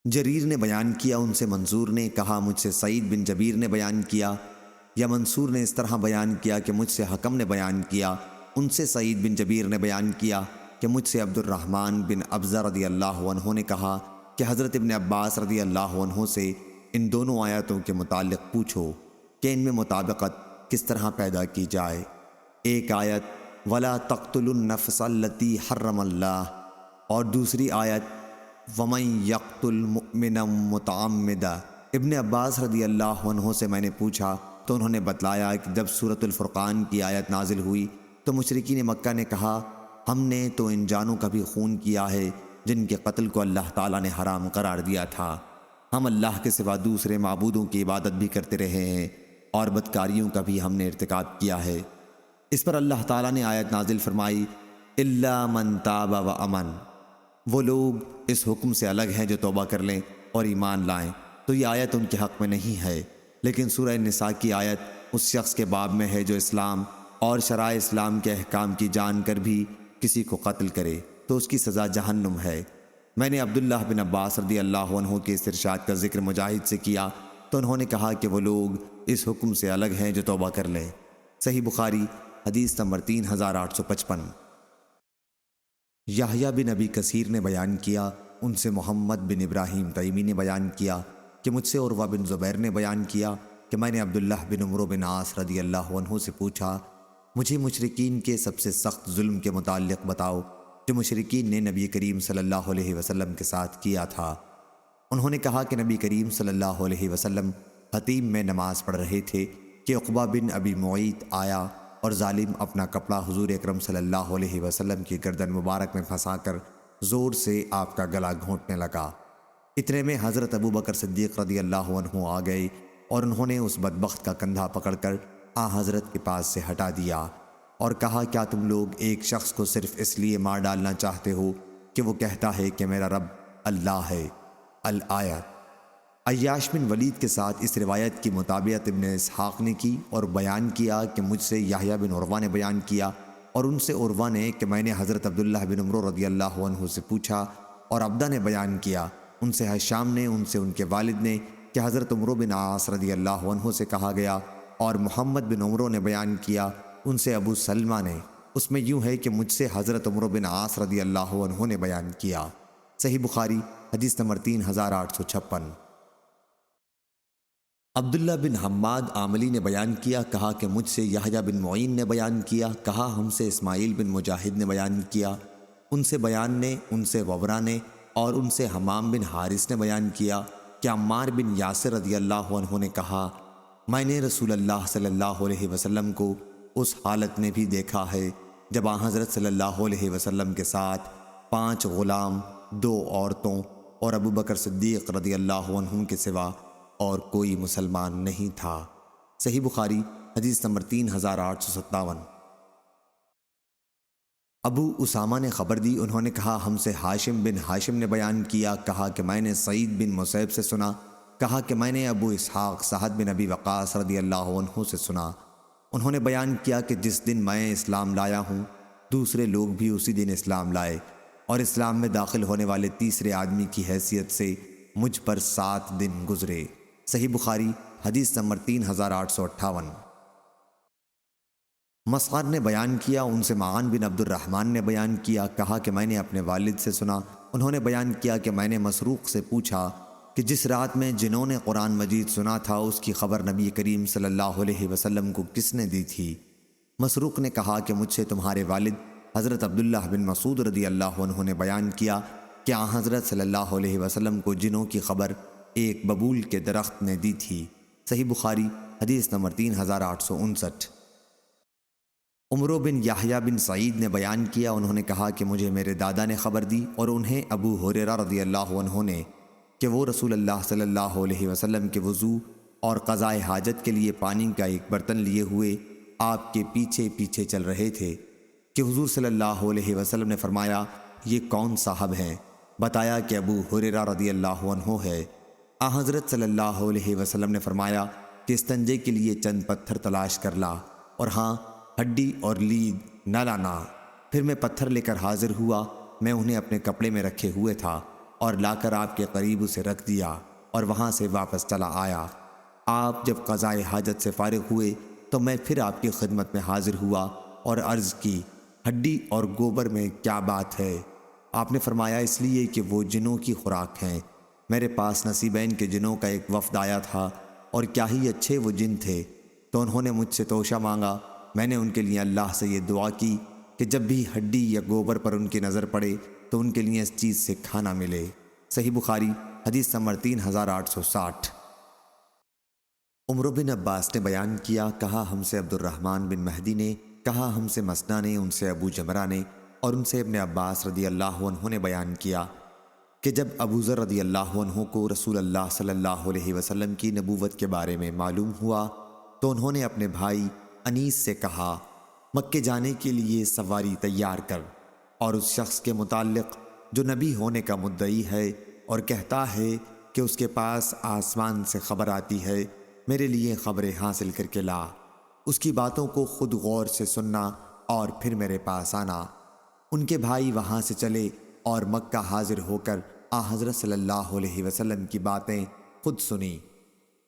جریر نے بیان کیا، ان سے منصور نے کہا مجھ سے سعید بن جبیر نے بیان کیا، یا منصور نے اس طرح بیان کیا کہ مجھ سے حکم نے بیان کیا، ان سے سعید بن جبیر نے بیان کیا کہ مجھ سے عبد الرحمن بن ابزہ رضی اللہ عنہ نے کہا کہ حضرت ابن عباس رضی اللہ عنہ سے ان دونوں آیتوں کے متعلق پوچھو کہ ان میں مطابقت کس طرح پیدا کی جائے۔ ایک آیت وَلَا تَقْتُلُوا النَّفْسَ الَّتِي حَرَّمَ اللَّهُ اور دوسری آیت وَمَن يَقْتُلْ مُؤْمِنًا مُتَعَمِّدًا۔ ابن عباس رضی اللہ عنہ سے میں نے پوچھا تو انہوں نے بتلایا کہ جب سورۃ الفرقان کی آیت نازل ہوئی تو مشرکین مکہ نے کہا ہم نے تو ان جانوں کا بھی خون کیا ہے جن کے قتل کو اللہ تعالیٰ نے حرام قرار دیا تھا، ہم اللہ کے سوا دوسرے معبودوں کی عبادت بھی کرتے رہے ہیں اور بدکاریوں کا بھی ہم نے ارتکاب کیا ہے۔ اس پر اللہ تعالیٰ نے آیت نازل فرمائی اِلَّا مَن تَابَ وَأَمَنَ، وہ لوگ اس حکم سے الگ ہیں جو توبہ کر لیں اور ایمان لائیں، تو یہ آیت ان کے حق میں نہیں ہے، لیکن سورہ نساء کی آیت اس شخص کے باب میں ہے جو اسلام اور شرائع اسلام کے احکام کی جان کر بھی کسی کو قتل کرے تو اس کی سزا جہنم ہے۔ میں نے عبداللہ بن عباس رضی اللہ عنہ کے اس ارشاد کا ذکر مجاہد سے کیا تو انہوں نے کہا کہ وہ لوگ اس حکم سے الگ ہیں جو توبہ کر لیں۔ صحیح بخاری حدیث نمبر 3855۔ یحییٰ بن ابی کثیر نے بیان کیا، ان سے محمد بن ابراہیم تیمی نے بیان کیا کہ مجھ سے عروہ بن زبیر نے بیان کیا کہ میں نے عبداللہ بن عمرو بن عاص رضی اللہ عنہ سے پوچھا مجھے مشرکین کے سب سے سخت ظلم کے متعلق بتاؤ جو مشرکین نے نبی کریم صلی اللہ علیہ وسلم کے ساتھ کیا تھا۔ انہوں نے کہا کہ نبی کریم صلی اللہ علیہ وسلم حتیم میں نماز پڑھ رہے تھے کہ عقبہ بن ابی معیط آیا اور ظالم اپنا کپڑا حضور اکرم صلی اللہ علیہ وسلم کی گردن مبارک میں پھنسا کر زور سے آپ کا گلا گھونٹنے لگا۔ اتنے میں حضرت ابو بکر صدیق رضی اللہ عنہ آ گئے اور انہوں نے اس بدبخت کا کندھا پکڑ کر حضرت کے پاس سے ہٹا دیا اور کہا کیا تم لوگ ایک شخص کو صرف اس لیے مار ڈالنا چاہتے ہو کہ وہ کہتا ہے کہ میرا رب اللہ ہے؟ الآیت۔ عیاش بن ولید کے ساتھ اس روایت کی مطابقت ابن اسحاق نے کی اور بیان کیا کہ مجھ سے یحییٰ بن عروہ نے بیان کیا اور ان سے عروہ نے کہ میں نے حضرت عبداللہ بن عمرو رضی اللہ عنہ سے پوچھا اور عبدہ نے بیان کیا ان سے حشام نے ان سے ان کے والد نے کہ حضرت عمرو بن عاص رضی اللہ عنہ سے کہا گیا اور محمد بن عمرو نے بیان کیا ان سے ابو سلمہ نے، اس میں یوں ہے کہ مجھ سے حضرت عمرو بن عاص رضی اللہ عنہ نے بیان کیا۔ صحیح بخاری حدیث نمبر 3856۔ عبداللہ بن حماد عاملی نے بیان کیا، کہا کہ مجھ سے یحییٰ بن معین نے بیان کیا، کہا ہم سے اسماعیل بن مجاہد نے بیان کیا، ان سے بیان نے، ان سے وبرہ نے اور ان سے حمام بن حارث نے بیان کیا کہ عمار بن یاسر رضی اللہ عنہ نے کہا میں نے رسول اللہ صلی اللہ علیہ وسلم کو اس حالت میں بھی دیکھا ہے جب حضرت صلی اللہ علیہ وسلم کے ساتھ 5 غلام، 2 عورتوں اور ابو بکر صدیق رضی اللہ عنہ کے سوا اور کوئی مسلمان نہیں تھا۔ صحیح بخاری حدیث نمبر 3857۔ ابو اسامہ نے خبر دی، انہوں نے کہا ہم سے ہاشم بن ہاشم نے بیان کیا، کہا کہ میں نے سعید بن مسیب سے سنا، کہا کہ میں نے ابو اسحاق سعد بن ابی وقاص رضی اللہ عنہ سے سنا، انہوں نے بیان کیا کہ جس دن میں اسلام لایا ہوں دوسرے لوگ بھی اسی دن اسلام لائے اور اسلام میں داخل ہونے والے تیسرے آدمی کی حیثیت سے مجھ پر 7 دن گزرے۔ صحیح بخاری حدیث نمبر 3858۔ مسعر نے بیان کیا، ان سے معان بن عبد الرحمن نے بیان کیا، کہا کہ میں نے اپنے والد سے سنا، انہوں نے بیان کیا کہ میں نے مسروق سے پوچھا کہ جس رات میں جنہوں نے قرآن مجید سنا تھا اس کی خبر نبی کریم صلی اللہ علیہ وسلم کو کس نے دی تھی؟ مسروق نے کہا کہ مجھ سے تمہارے والد حضرت عبداللہ بن مسعود رضی اللہ عنہ نے بیان کیا کہ حضرت صلی اللہ علیہ وسلم کو جنوں کی خبر ایک ببول کے درخت نے دی تھی۔ صحیح بخاری حدیث نمبر 3859۔ عمرو بن یحییٰ بن سعید نے بیان کیا، انہوں نے کہا کہ مجھے میرے دادا نے خبر دی اور انہیں ابو ہریرہ رضی اللہ عنہ نے کہ وہ رسول اللہ صلی اللہ علیہ وسلم کے وضو اور قضاء حاجت کے لیے پانی کا ایک برتن لیے ہوئے آپ کے پیچھے پیچھے چل رہے تھے کہ حضور صلی اللہ علیہ وسلم نے فرمایا یہ کون صاحب ہیں؟ بتایا کہ ابو ہریرہ رضی اللہ عنہ ہے۔ حضرت صلی اللہ علیہ وسلم نے فرمایا کہ استنجے کے لیے چند پتھر تلاش کر لا اور ہاں ہڈی اور لید نہ لانا۔ پھر میں پتھر لے کر حاضر ہوا، میں انہیں اپنے کپڑے میں رکھے ہوئے تھا اور لا کر آپ کے قریب اسے رکھ دیا اور وہاں سے واپس چلا آیا۔ آپ جب قضائے حاجت سے فارغ ہوئے تو میں پھر آپ کی خدمت میں حاضر ہوا اور عرض کی، ہڈی اور گوبر میں کیا بات ہے؟ آپ نے فرمایا، اس لیے کہ وہ جنوں کی خوراک ہیں۔ میرے پاس نصیبین کے جنوں کا ایک وفد آیا تھا، اور کیا ہی اچھے وہ جن تھے، تو انہوں نے مجھ سے توشہ مانگا۔ میں نے ان کے لیے اللہ سے یہ دعا کی کہ جب بھی ہڈی یا گوبر پر ان کی نظر پڑے تو ان کے لیے اس چیز سے کھانا ملے۔ صحیح بخاری حدیث نمبر 3860۔ عمر بن عباس نے بیان کیا، کہا ہم سے عبد الرحمن بن مہدی نے، کہا ہم سے مسنا نے، ان سے ابو جمرہ نے، اور ان سے ابن عباس رضی اللہ عنہ نے بیان کیا کہ جب ابو ذر رضی اللہ عنہ کو رسول اللہ صلی اللہ علیہ وسلم کی نبوت کے بارے میں معلوم ہوا تو انہوں نے اپنے بھائی انیس سے کہا، مکے جانے کے لیے سواری تیار کر، اور اس شخص کے متعلق جو نبی ہونے کا مدعی ہے اور کہتا ہے کہ اس کے پاس آسمان سے خبر آتی ہے، میرے لیے خبریں حاصل کر کے لا، اس کی باتوں کو خود غور سے سننا اور پھر میرے پاس آنا۔ ان کے بھائی وہاں سے چلے اور مکہ حاضر ہو کر حضرت صلی اللہ علیہ وسلم کی باتیں خود سنی۔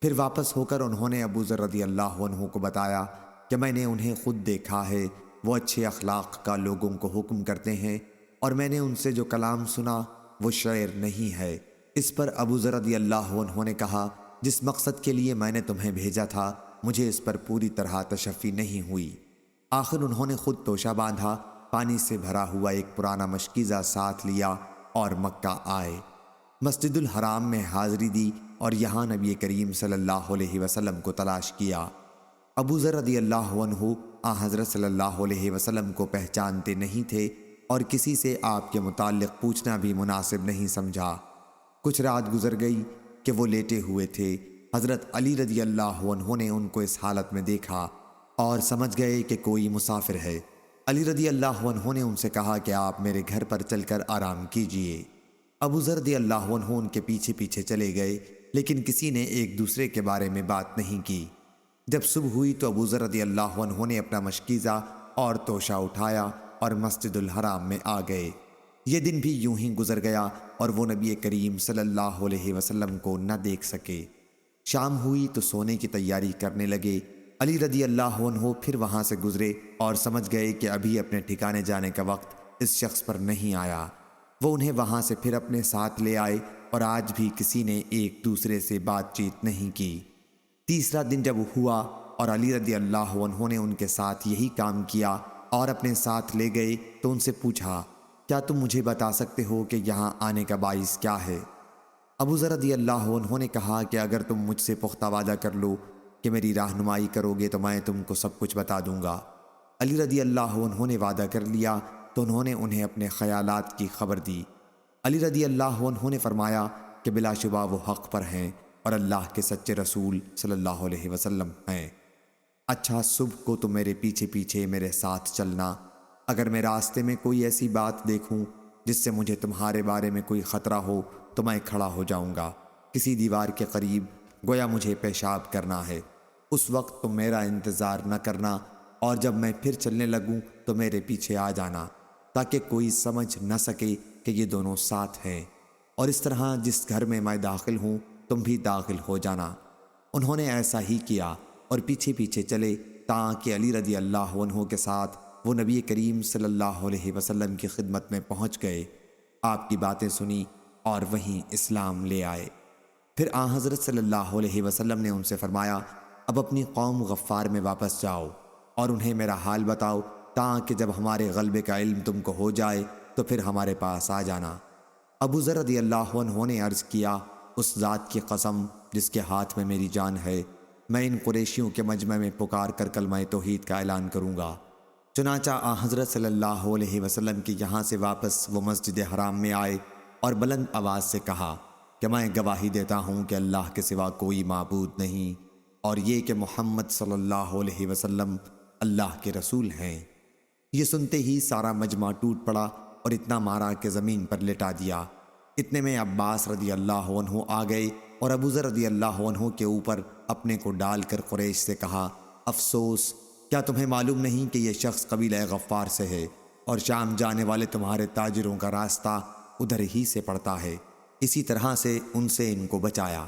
پھر واپس ہو کر انہوں نے ابو ذر رضی اللہ عنہ کو بتایا کہ میں نے انہیں خود دیکھا ہے، وہ اچھے اخلاق کا لوگوں کو حکم کرتے ہیں، اور میں نے ان سے جو کلام سنا وہ شعر نہیں ہے۔ اس پر ابو ذر رضی اللہ عنہ نے کہا، جس مقصد کے لیے میں نے تمہیں بھیجا تھا مجھے اس پر پوری طرح تشفی نہیں ہوئی۔ آخر انہوں نے خود توشہ باندھا، پانی سے بھرا ہوا ایک پرانا مشکیزہ ساتھ لیا اور مکہ آئے، مسجد الحرام میں حاضری دی اور یہاں نبی کریم صلی اللہ علیہ وسلم کو تلاش کیا۔ ابو ذر رضی اللہ عنہ حضرت صلی اللہ علیہ وسلم کو پہچانتے نہیں تھے اور کسی سے آپ کے متعلق پوچھنا بھی مناسب نہیں سمجھا۔ کچھ رات گزر گئی کہ وہ لیٹے ہوئے تھے۔ حضرت علی رضی اللہ عنہ نے ان کو اس حالت میں دیکھا اور سمجھ گئے کہ کوئی مسافر ہے۔ علی رضی اللہ عنہ نے ان سے کہا کہ آپ میرے گھر پر چل کر آرام کیجئے۔ ابو ذر رضی اللہ عنہ ان کے پیچھے پیچھے چلے گئے، لیکن کسی نے ایک دوسرے کے بارے میں بات نہیں کی۔ جب صبح ہوئی تو ابو ذر رضی اللہ عنہ نے اپنا مشکیزہ اور توشہ اٹھایا اور مسجد الحرام میں آ گئے۔ یہ دن بھی یوں ہی گزر گیا اور وہ نبی کریم صلی اللہ علیہ وسلم کو نہ دیکھ سکے۔ شام ہوئی تو سونے کی تیاری کرنے لگے۔ علی رضی اللہ عنہ پھر وہاں سے گزرے اور سمجھ گئے کہ ابھی اپنے ٹھکانے جانے کا وقت اس شخص پر نہیں آیا۔ وہ انہیں وہاں سے پھر اپنے ساتھ لے آئے اور آج بھی کسی نے ایک دوسرے سے بات چیت نہیں کی۔ تیسرا دن جب ہوا اور علی رضی اللہ عنہ نے ان کے ساتھ یہی کام کیا اور اپنے ساتھ لے گئے تو ان سے پوچھا، کیا تم مجھے بتا سکتے ہو کہ یہاں آنے کا باعث کیا ہے؟ ابو ذر رضی اللہ عنہ نے کہا کہ اگر تم مجھ سے پختہ وعدہ کر لو کہ میری رہنمائی کرو گے تو میں تم کو سب کچھ بتا دوں گا۔ علی رضی اللہ عنہ نے وعدہ کر لیا تو انہوں نے انہیں اپنے خیالات کی خبر دی۔ علی رضی اللہ عنہ نے فرمایا کہ بلا شبہ وہ حق پر ہیں اور اللہ کے سچے رسول صلی اللہ علیہ وسلم ہیں۔ اچھا، صبح کو تم میرے پیچھے پیچھے میرے ساتھ چلنا۔ اگر میں راستے میں کوئی ایسی بات دیکھوں جس سے مجھے تمہارے بارے میں کوئی خطرہ ہو تو میں کھڑا ہو جاؤں گا کسی دیوار کے قریب، گویا مجھے پیشاب کرنا ہے۔ اس وقت تم میرا انتظار نہ کرنا، اور جب میں پھر چلنے لگوں تو میرے پیچھے آ جانا تاکہ کوئی سمجھ نہ سکے کہ یہ دونوں ساتھ ہیں، اور اس طرح جس گھر میں میں داخل ہوں تم بھی داخل ہو جانا۔ انہوں نے ایسا ہی کیا اور پیچھے پیچھے چلے تاکہ علی رضی اللہ عنہ کے ساتھ وہ نبی کریم صلی اللہ علیہ وسلم کی خدمت میں پہنچ گئے، آپ کی باتیں سنی اور وہیں اسلام لے آئے۔ پھر حضرت صلی اللہ علیہ وسلم نے ان سے فرمایا، اب اپنی قوم غفار میں واپس جاؤ اور انہیں میرا حال بتاؤ تاکہ جب ہمارے غلبے کا علم تم کو ہو جائے تو پھر ہمارے پاس آ جانا۔ ابو ذر رضی اللہ عنہ نے عرض کیا، اس ذات کی قسم جس کے ہاتھ میں میری جان ہے، میں ان قریشیوں کے مجمع میں پکار کر کلمہ توحید کا اعلان کروں گا۔ چنانچہ حضرت صلی اللہ علیہ وسلم کی یہاں سے واپس وہ مسجد حرام میں آئے اور بلند آواز سے کہا کہ میں گواہی دیتا ہوں کہ اللہ کے سوا کوئی معبود نہیں، اور یہ کہ محمد صلی اللہ علیہ وسلم اللہ کے رسول ہیں۔ یہ سنتے ہی سارا مجمع ٹوٹ پڑا اور اتنا مارا کہ زمین پر لٹا دیا۔ اتنے میں عباس رضی اللہ عنہ آ گئے اور ابو ذر رضی اللہ عنہ کے اوپر اپنے کو ڈال کر قریش سے کہا، افسوس، کیا تمہیں معلوم نہیں کہ یہ شخص قبیلہ غفار سے ہے اور شام جانے والے تمہارے تاجروں کا راستہ ادھر ہی سے پڑتا ہے؟ اسی طرح سے ان سے ان کو بچایا۔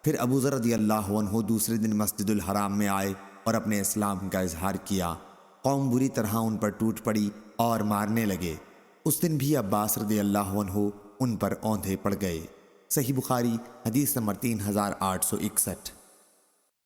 پھر ابو ذر رضی اللہ عنہ دوسرے دن مسجد الحرام میں آئے اور اپنے اسلام کا اظہار کیا۔ قوم بری طرح ان پر ٹوٹ پڑی اور مارنے لگے۔ اس دن بھی عباس رضی اللہ عنہ ان پر اوندھے پڑ گئے۔ صحیح بخاری حدیث نمبر 3861۔